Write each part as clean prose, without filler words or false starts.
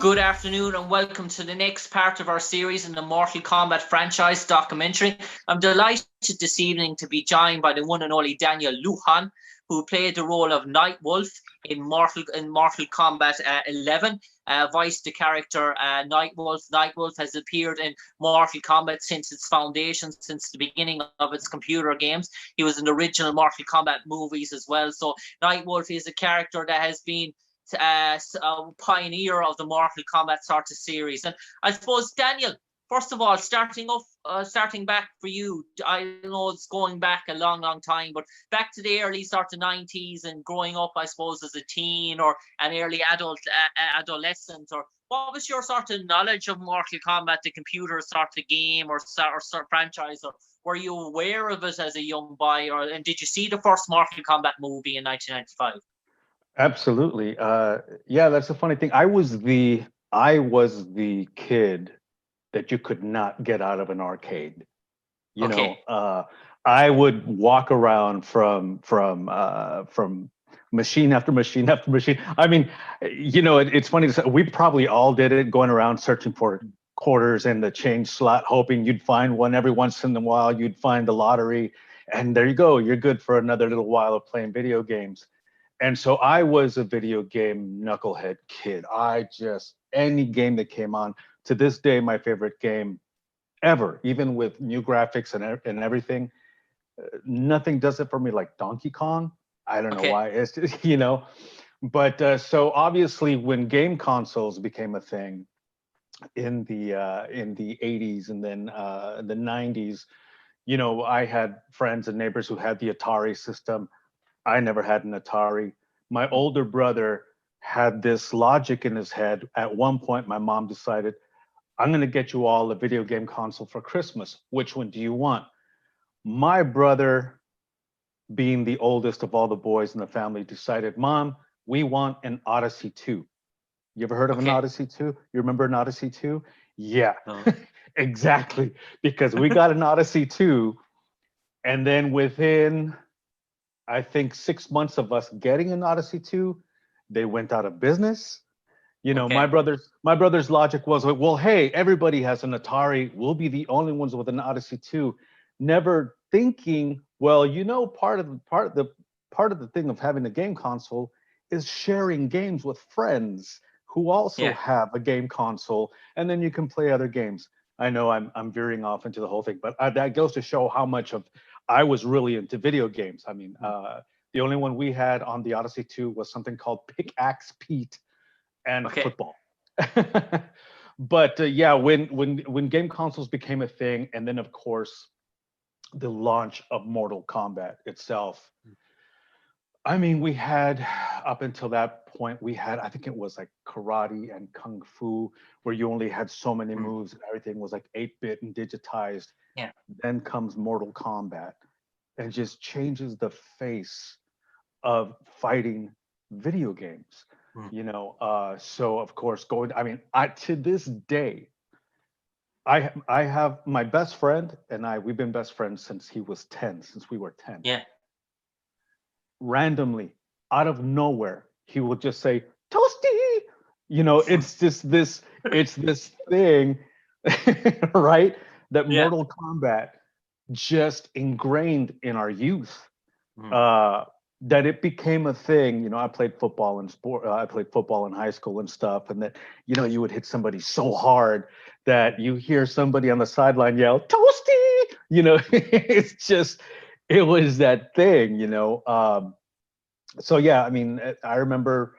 Good afternoon and welcome to the next part of our series in the Mortal Kombat Franchise Documentary. I'm delighted this evening to be joined by the one and only Daniel Lujan, who played the role of Nightwolf in Mortal Kombat 11, voiced the character Nightwolf. Nightwolf has appeared in Mortal Kombat since its foundation, since the beginning of its computer games. He was in the original Mortal Kombat movies as well. So Nightwolf is a character that has been a pioneer of the Mortal Kombat sort of series. And I suppose, Daniel, first of all, starting back for you, I know it's going back a long time, but back to the early sort of 90s and growing up, I suppose, as a teen or an early adolescent, or what was your sort of knowledge of Mortal Kombat, the computer sort of game or franchise, or were you aware of it as a young boy, and did you see the first Mortal Kombat movie in 1995? Absolutely. Yeah, that's a funny thing. I was the kid that you could not get out of an arcade. You Okay. know, I would walk around from machine after machine after machine. I mean, it's funny to say, we probably all did it, going around searching for quarters in the change slot, hoping you'd find one. Every once in a while you'd find the lottery, and there you go, you're good for another little while of playing video games. And so I was a video game knucklehead kid. Any game that came on, to this day, my favorite game ever, even with new graphics and everything, nothing does it for me like Donkey Kong. I don't know why. It's just, but so obviously when game consoles became a thing in the 80s and then the 90s, I had friends and neighbors who had the Atari system. I never had an Atari. My older brother had this logic in his head. At one point, my mom decided, I'm going to get you all a video game console for Christmas. Which one do you want? My brother, being the oldest of all the boys in the family, decided, Mom, we want an Odyssey 2. You ever heard of an Odyssey 2? You remember an Odyssey 2? Yeah, exactly. Because we got an Odyssey 2, and then within, I think, 6 months of us getting an Odyssey 2, they went out of business. My brother's logic was, well, hey, everybody has an Atari. We'll be the only ones with an Odyssey 2. Never thinking, well, part of the thing of having a game console is sharing games with friends who also have a game console, and then you can play other games. I know I'm veering off into the whole thing, but that goes to show how much of I was really into video games. I mean, the only one we had on the Odyssey 2 was something called Pickaxe Pete and football. But yeah, when game consoles became a thing, and then of course the launch of Mortal Kombat itself. I mean, we had, up until that point, I think it was like karate and kung fu, where you only had so many moves and everything was like 8-bit and digitized. Yeah. Then comes Mortal Kombat and just changes the face of fighting video games. So of course, to this day, I have my best friend and we've been best friends since we were 10. Yeah. Randomly, out of nowhere, he will just say, Toasty! It's just this thing, right? That Mortal Kombat just ingrained in our youth, that it became a thing. I played football in high school and stuff, and that, you would hit somebody so hard that you hear somebody on the sideline yell, Toasty! It was that thing, so yeah, I mean, I remember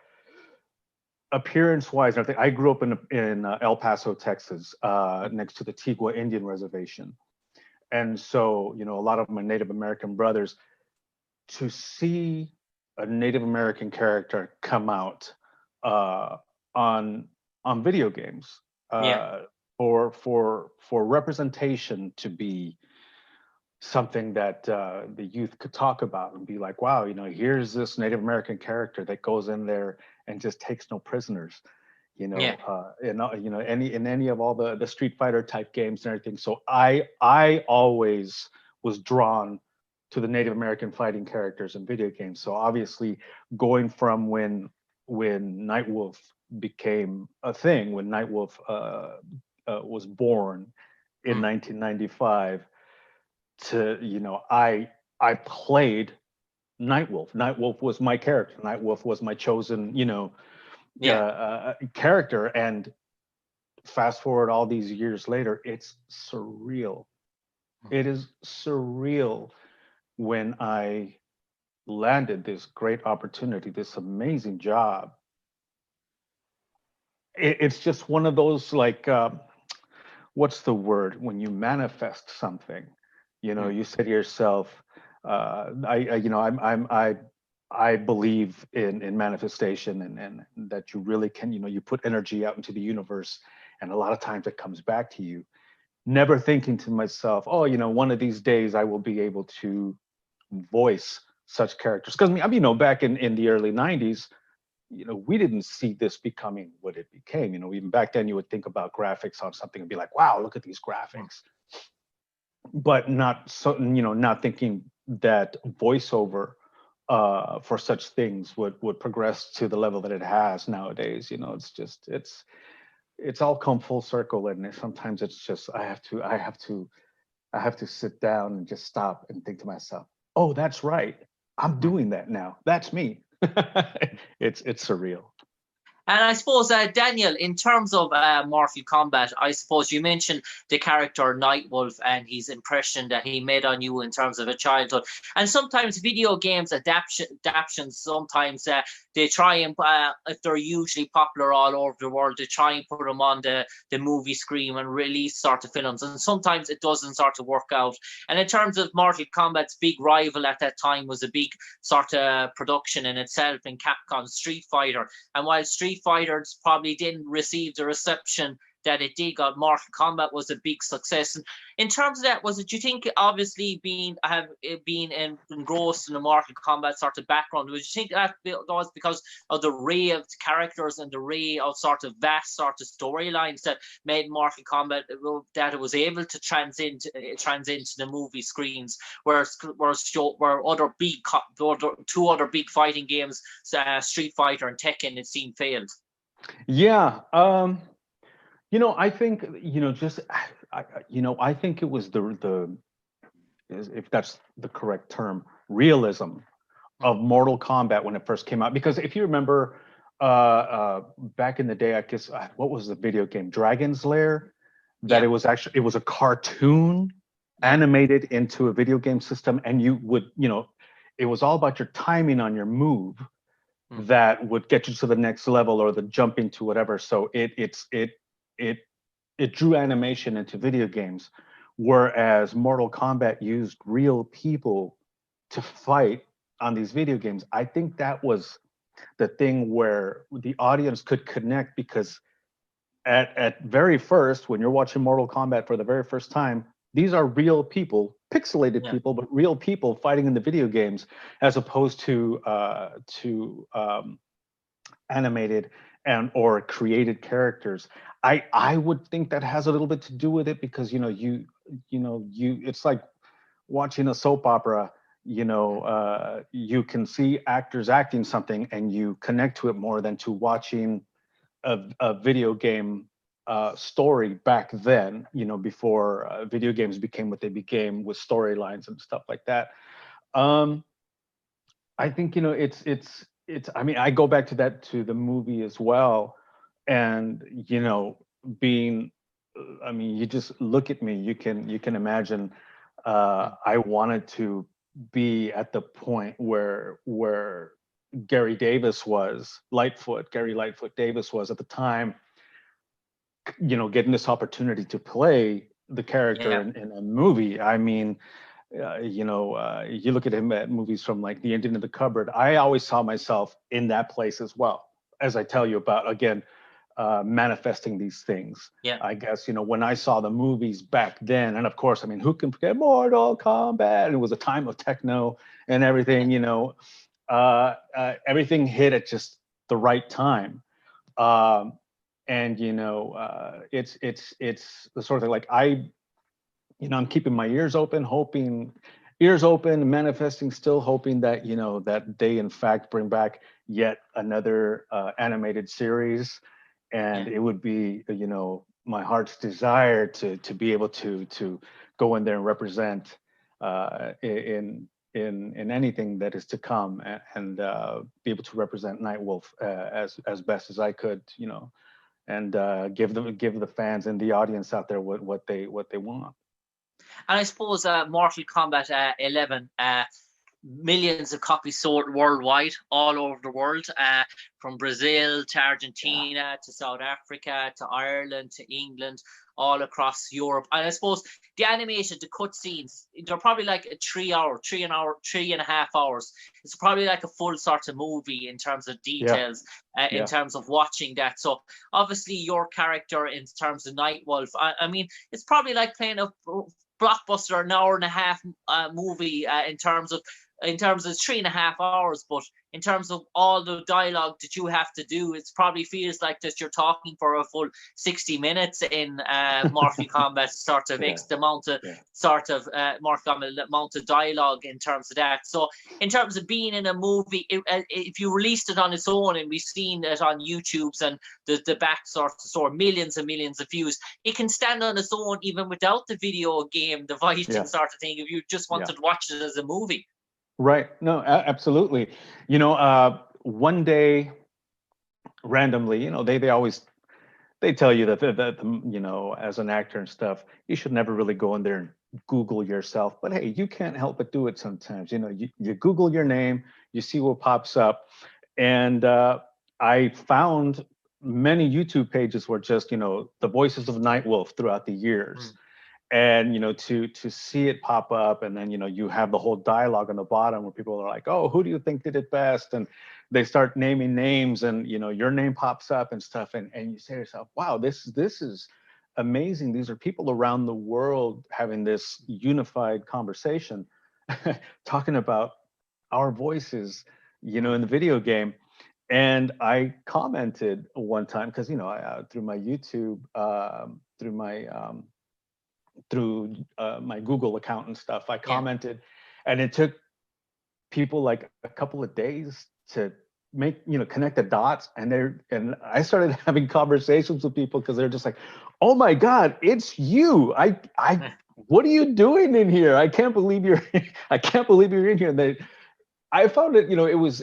appearance-wise, I grew up in El Paso, Texas, next to the Tigua Indian Reservation. And so, a lot of my Native American brothers, to see a Native American character come out on video games, for representation to be something that the youth could talk about and be like, wow, here's this Native American character that goes in there and just takes no prisoners, in any of all the Street Fighter type games and everything. So I always was drawn to the Native American fighting characters in video games. So obviously, going from when Nightwolf became a thing when Nightwolf was born in 1995. To I played Nightwolf. Nightwolf was my character. Nightwolf was my chosen character. And fast forward all these years later, it's surreal. It is surreal when I landed this great opportunity, this amazing job. It's just one of those, like, what's the word when you manifest something? You say to yourself, I believe in manifestation, and that you really can, you put energy out into the universe, and a lot of times it comes back to you. Never thinking to myself, oh, one of these days I will be able to voice such characters. Because back in the early 90s, we didn't see this becoming what it became. Even back then you would think about graphics on something and be like, wow, look at these graphics. But not thinking that voiceover for such things would progress to the level that it has nowadays. It's all come full circle, and sometimes it's just I have to sit down and just stop and think to myself, oh, that's right, I'm doing that now. That's me. It's surreal. And I suppose, Daniel, in terms of Mortal Kombat, I suppose you mentioned the character Nightwolf and his impression that he made on you in terms of a childhood. And sometimes video games adaptations, sometimes they try and, if they're usually popular all over the world, they try and put them on the movie screen and release sort of films. And sometimes it doesn't sort of work out. And in terms of Mortal Kombat's big rival at that time was a big sort of production in itself in Capcom's Street Fighter. And while Street Fighters probably didn't receive the reception that it did, Mortal Kombat was a big success. And in terms of that, do you think, obviously being engrossed in the Mortal Kombat sort of background, would you think that was because of the array of characters and the array of sort of vast sort of storylines that made Mortal Kombat, that it was able to transcend the movie screens, where two other big fighting games, Street Fighter and Tekken, it seemed failed? Yeah. I think, I think it was the if that's the correct term, realism of Mortal Kombat when it first came out. Because if you remember, back in the day, I guess, what was the video game? Dragon's Lair? That it was a cartoon animated into a video game system, and you would, it was all about your timing on your move that would get you to the next level or the jump into whatever. So it drew animation into video games, whereas Mortal Kombat used real people to fight on these video games. I think that was the thing where the audience could connect, because at very first, when you're watching Mortal Kombat for the very first time, these are real people, pixelated people, but real people fighting in the video games, as opposed to animated or created characters. I would think that has a little bit to do with it, because it's like watching a soap opera. You can see actors acting something and you connect to it more than to watching a video game story back then, before video games became what they became, with storylines and stuff like that. I think, it's I go back to the movie as well. And, you just look at me, you can imagine, I wanted to be at the point where Gary Lightfoot Davis was at the time, getting this opportunity to play the character in a movie. You look at him at movies from like The Indian in the Cupboard. I always saw myself in that place as well, as I tell you about, again, manifesting these things. I guess, when I saw the movies back then, and of course, who can forget Mortal Kombat? It was a time of techno and everything, everything hit at just the right time. And it's the sort of thing, like I'm keeping my ears open, manifesting, still hoping that, that they in fact bring back yet another animated series, and Yeah. it would be, you know, my heart's desire to be able to go in there and represent in anything that is to come, and be able to represent Nightwolf as best as I could, you know, and give the fans and the audience out there what they want. And I suppose Mortal Kombat 11, millions of copies sold worldwide, all over the world, from Brazil to Yeah. Argentina to South Africa to Ireland to England, all across Europe. And I suppose the animation, the cutscenes, they're probably like a 3.5 hours. It's probably like a full sort of movie in terms of Yeah. details, in Yeah. terms of watching that. So obviously your character in terms of Nightwolf, I mean, it's probably like playing a blockbuster, an hour and a half movie, in terms of 3.5 hours, but in terms of all the dialogue that you have to do, it probably feels like that you're talking for a full 60 minutes in Mortal Kombat, sort of Yeah. the amount of Mortal Kombat amount of dialogue in terms of that. So in terms of being in a movie, if you released it on its own, and we've seen it on YouTube's and the back sort of millions and millions of views, it can stand on its own even without the video game, the fighting sort of thing, if you just wanted to watch it as a movie. Right. No, absolutely. You know, one day, randomly, you know, they always they tell you that you know, as an actor and stuff, you should never really go in there and Google yourself. But hey, you can't help but do it sometimes. You know, you Google your name, you see what pops up, and I found many YouTube pages were just, you know, the voices of Nightwolf throughout the years. And you know, to see it pop up, and then, you know, you have the whole dialogue on the bottom where people are like, oh, who do you think did it best, and they start naming names, and you know, your name pops up and stuff, and you say to yourself, wow, this is amazing. These are people around the world having this unified conversation talking about our voices, you know, in the video game. And I commented one time, because, you know, through my YouTube, through my Google account and stuff, I commented, and it took people like a couple of days to make, you know, connect the dots, and I started having conversations with people, because they're just like, oh my God, it's you. I what are you doing in here? I can't believe you're I can't believe you're in here. And I found it, you know, it was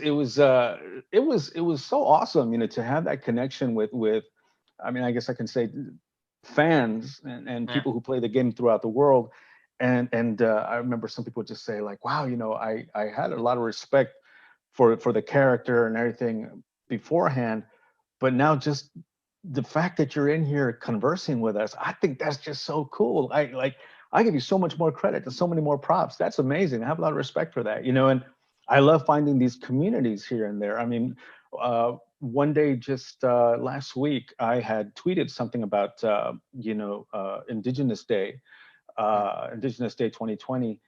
so awesome, you know, to have that connection with I mean, I guess I can say fans and people who play the game throughout the world. And I remember some people would just say like, wow, you know, I had a lot of respect for the character and everything beforehand, but now just the fact that you're in here conversing with us, I think that's just so cool. I give you so much more credit and so many more props. That's amazing. I have a lot of respect for that, you know. And I love finding these communities here and there. I mean, one day, just last week, I had tweeted something about, you know, Indigenous Day 2020.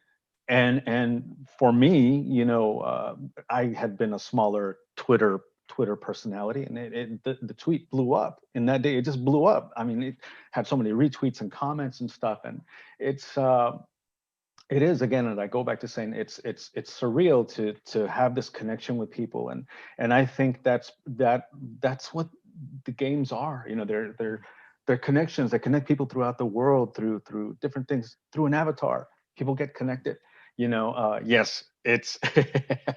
And for me, you know, I had been a smaller Twitter personality, and the tweet blew up. In that day, it just blew up. I mean, it had so many retweets and comments and stuff. And it is, again, and I go back to saying it's surreal to have this connection with people, and I think that's what the games are. You know, they're connections that connect people throughout the world through different things, through an avatar. People get connected. You know, yes, it's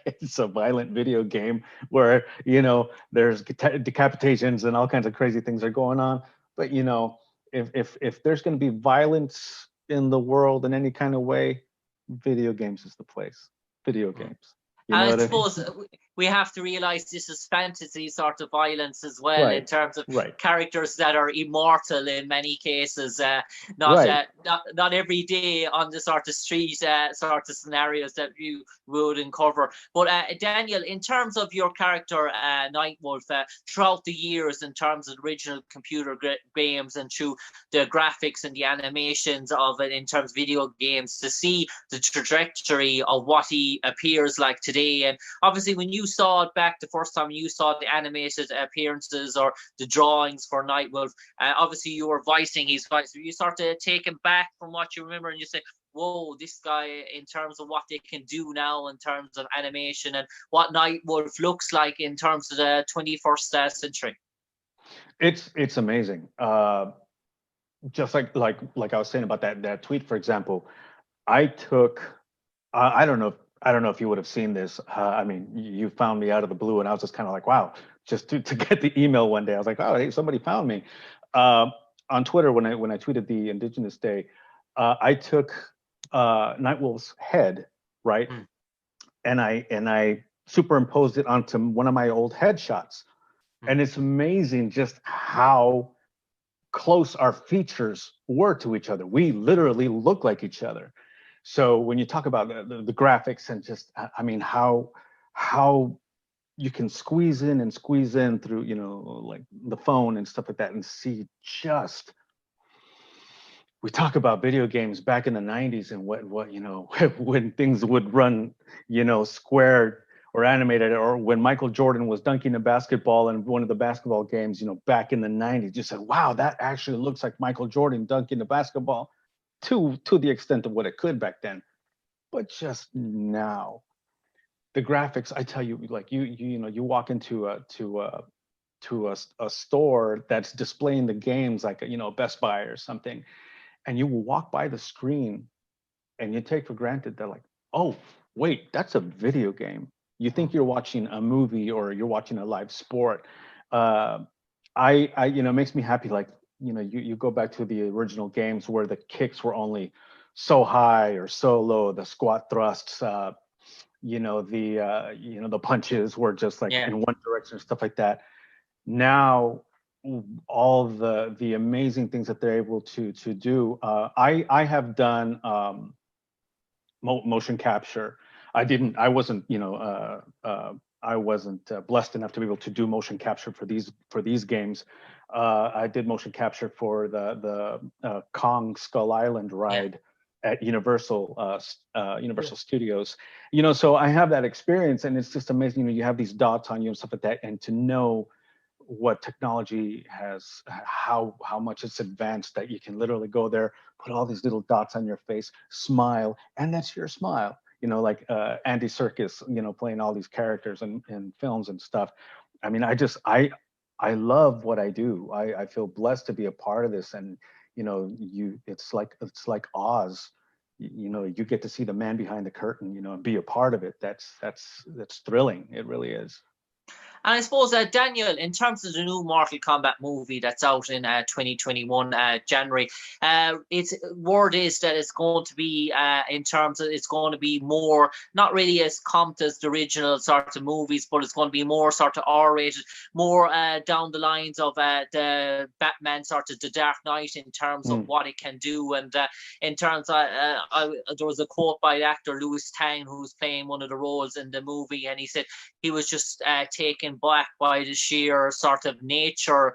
it's a violent video game where, you know, there's decapitations and all kinds of crazy things are going on. But you know, if there's going to be violence in the world in any kind of way, video games is the place. Video games. You know And I what suppose I mean? we have to realize this is fantasy sort of violence as well, in terms of characters that are immortal in many cases, not every day on the sort of street sort of scenarios that you would uncover. But Daniel, in terms of your character Nightwolf, throughout the years, in terms of original computer games and through the graphics and the animations of it in terms of video games, to see the trajectory of what he appears like today. And obviously when you saw it back the first time, you saw the animated appearances or the drawings for Nightwolf, obviously you were voicing his voice. You sort of taken back from what you remember and you say, whoa, this guy, in terms of what they can do now in terms of animation and what Nightwolf looks like in terms of the 21st century. It's amazing. Just like I was saying about that tweet, for example, I took I don't know if you would have seen this. I mean, you found me out of the blue, and I was just kind of like, wow, just to get the email one day, I was like, oh, hey, somebody found me. On Twitter, when I tweeted the Indigenous Day, I took Nightwolf's head, right, and I superimposed it onto one of my old headshots, and it's amazing just how close our features were to each other. We literally look like each other. So when you talk about the graphics and just, I mean, how you can squeeze in through, you know, like the phone and stuff like that, and see just, we talk about video games back in the 90s and what you know, when things would run, you know, square or animated, or when Michael Jordan was dunking a basketball in one of the basketball games, you know, back in the 90s, you said, wow, that actually looks like Michael Jordan dunking the basketball, to the extent of what it could back then. But just now, the graphics, I tell you, like you know, you walk into a store that's displaying the games, like, you know, Best Buy or something, and you walk by the screen and you take for granted that, like, oh wait, that's a video game. You think you're watching a movie or you're watching a live sport. I you know, it makes me happy, like, you know, you go back to the original games where the kicks were only so high or so low, the squat thrusts, you know, the punches were just like in one direction, stuff like that. Now, all the amazing things that they're able to do. I have done motion capture. I wasn't, you know, I wasn't blessed enough to be able to do motion capture for these games. I did motion capture for the Kong Skull Island ride at Universal Studios. You know, so I have that experience, and it's just amazing. You know, you have these dots on you and stuff like that, and to know what technology has, how much it's advanced, that you can literally go there, put all these little dots on your face, smile, and that's your smile. You know, like Andy Serkis, you know, playing all these characters in films and stuff. I mean, I love what I do. I feel blessed to be a part of this, and you know, it's like Oz. You know, you get to see the man behind the curtain, you know, and be a part of it. That's thrilling. It really is. And I suppose, Daniel, in terms of the new Mortal Kombat movie that's out in 2021 January, word is that it's going to be, in terms of, it's going to be more, not really as comped as the original sort of movies, but it's going to be more sort of R-rated, more down the lines of the Batman sort of The Dark Knight, in terms of what it can do. And in terms of, there was a quote by the actor Louis Tang, who's playing one of the roles in the movie, and he said he was just taken back by the sheer sort of nature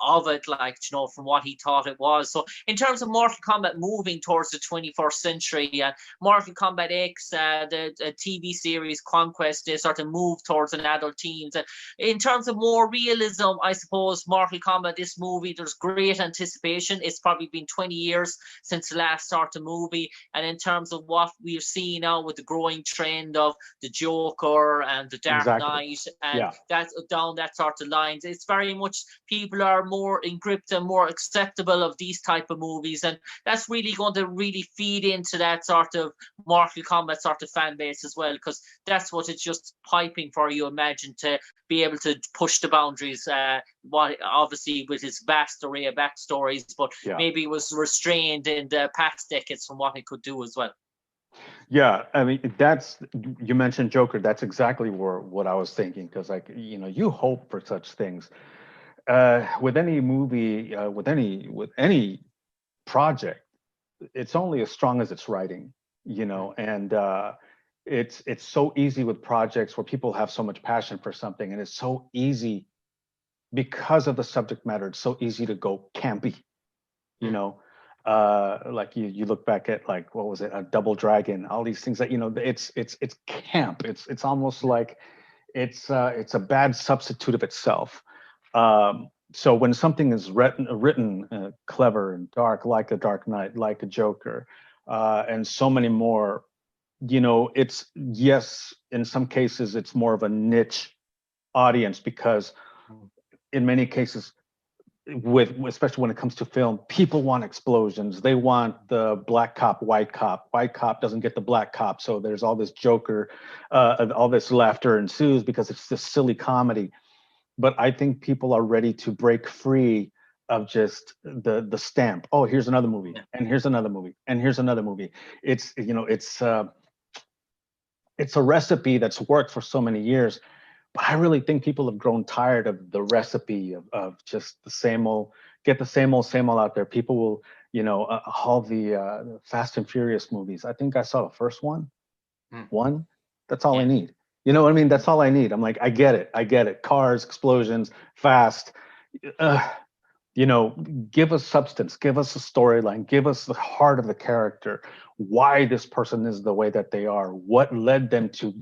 of it, like, you know, from what he thought it was. So in terms of Mortal Kombat moving towards the 21st century, Mortal Kombat X, the TV series Conquest, they sort of move towards an adult themes. In terms of more realism, I suppose Mortal Kombat, this movie, there's great anticipation. It's probably been 20 years since the last sort of movie, and in terms of what we're seeing now with the growing trend of the Joker and the Dark Knight, and that's down that sort of lines, it's very much people are more encrypted and more acceptable of these type of movies, and that's really going to really feed into that sort of Mortal Kombat sort of fan base as well, because that's what it's just piping for, you imagine, to be able to push the boundaries, what obviously with his vast array of backstories, but maybe was restrained in the past decades from what he could do as well. Yeah, I mean, you mentioned Joker. That's exactly what I was thinking, because, like, you know, you hope for such things. With any movie, with any project, it's only as strong as its writing, you know, and it's so easy with projects where people have so much passion for something, and it's so easy because of the subject matter. It's so easy to go campy, you know, like you look back at, like, what was it, a Double Dragon, all these things that, you know, it's camp. It's almost like it's a bad substitute of itself. So when something is written clever and dark, like a Dark Knight, like a Joker, and so many more. You know, it's, yes, in some cases it's more of a niche audience, because in many cases, especially when it comes to film, people want explosions. They want the black cop, white cop. White cop doesn't get the black cop, so there's all this Joker, all this laughter ensues because it's this silly comedy. But I think people are ready to break free of just the stamp. Oh, here's another movie, and here's another movie, and here's another movie. It's, you know, it's a recipe that's worked for so many years. But I really think people have grown tired of the recipe of just the same old, get the same old out there. People will, you know, all the Fast and Furious movies. I think I saw the first one. One, that's all I need. You know what I mean? That's all I need. I'm like, I get it. Cars, explosions, fast. You know, give us substance, give us a storyline, give us the heart of the character, why this person is the way that they are, what led them to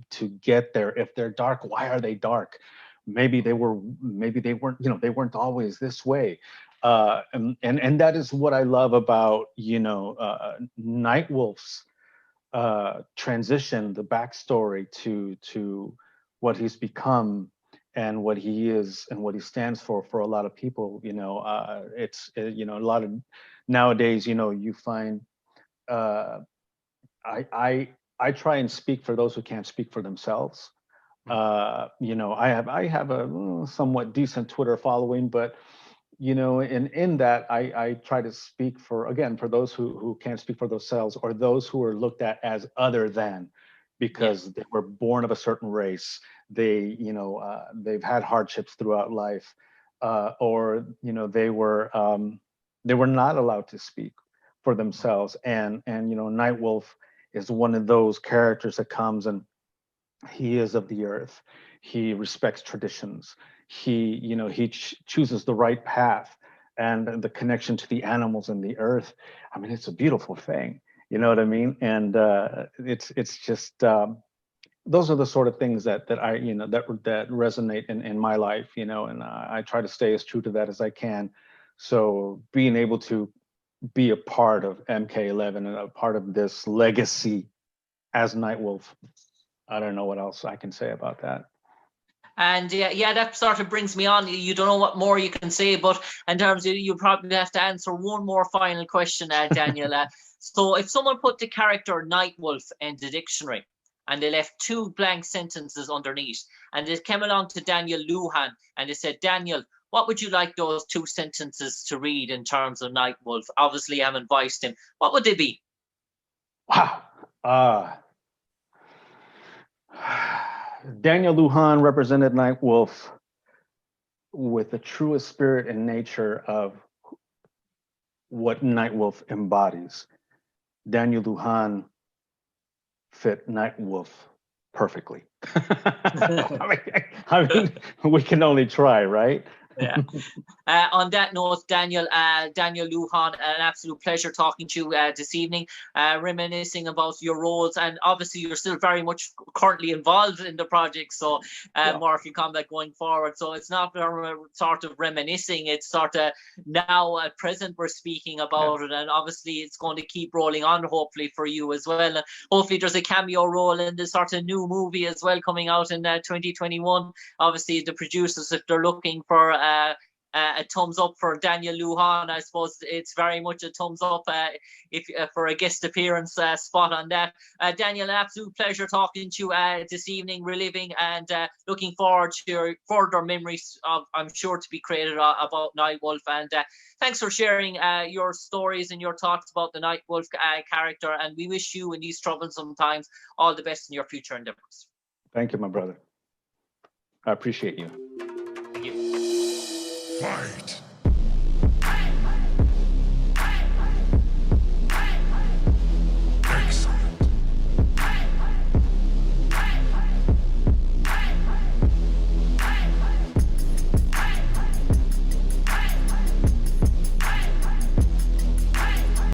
get there. If they're dark, why are they dark? Maybe they weren't, you know, they weren't always this way. And that is what I love about, you know, Nightwolf's transition, the backstory to what he's become and what he is and what he stands for a lot of people. You know, you know, a lot of nowadays, you know, you find I try and speak for those who can't speak for themselves. You know, I have a somewhat decent Twitter following, but you know, in that I try to speak for those who can't speak for themselves, or those who are looked at as other than, because they were born of a certain race. They, you know, they've had hardships throughout life, or you know, they were not allowed to speak for themselves. And you know, Nightwolf is one of those characters that comes, and he is of the earth. He respects traditions. He, you know, he chooses the right path, and the connection to the animals and the earth. I mean, it's a beautiful thing. You know what I mean? And it's just those are the sort of things that I, you know, that resonate in my life. You know, and I try to stay as true to that as I can. So being able to be a part of MK11 and a part of this legacy as Nightwolf, I don't know what else I can say about that. And yeah, that sort of brings me on. You don't know what more you can say, but in terms of, you probably have to answer one more final question, Daniel. So if someone put the character Nightwolf in the dictionary and they left 2 blank sentences underneath, and they came along to Daniel Lujan and they said, Daniel, what would you like those 2 sentences to read in terms of Nightwolf? Obviously, I haven't advised him. What would they be? Wow. Daniel Lujan represented Nightwolf with the truest spirit and nature of what Nightwolf embodies. Daniel Lujan fit Nightwolf perfectly. I mean, we can only try, right? Yeah. On that note, Daniel Lujan, an absolute pleasure talking to you this evening, reminiscing about your roles, and obviously you're still very much currently involved in the project, so Mortal Kombat going forward. So it's not sort of reminiscing, it's sort of now at present we're speaking about it, and obviously it's going to keep rolling on, hopefully for you as well. And hopefully there's a cameo role in this sort of new movie as well coming out in 2021. Obviously the producers, if they're looking for a thumbs up for Daniel Lujan, I suppose it's very much a thumbs up if for a guest appearance spot on that. Daniel, an absolute pleasure talking to you this evening, reliving and looking forward to your further memories of, I'm sure, to be created about Nightwolf. And thanks for sharing your stories and your thoughts about the Nightwolf character, and we wish you in these troublesome times all the best in your future endeavors. Thank you, my brother. I appreciate you. Thank you. Fight.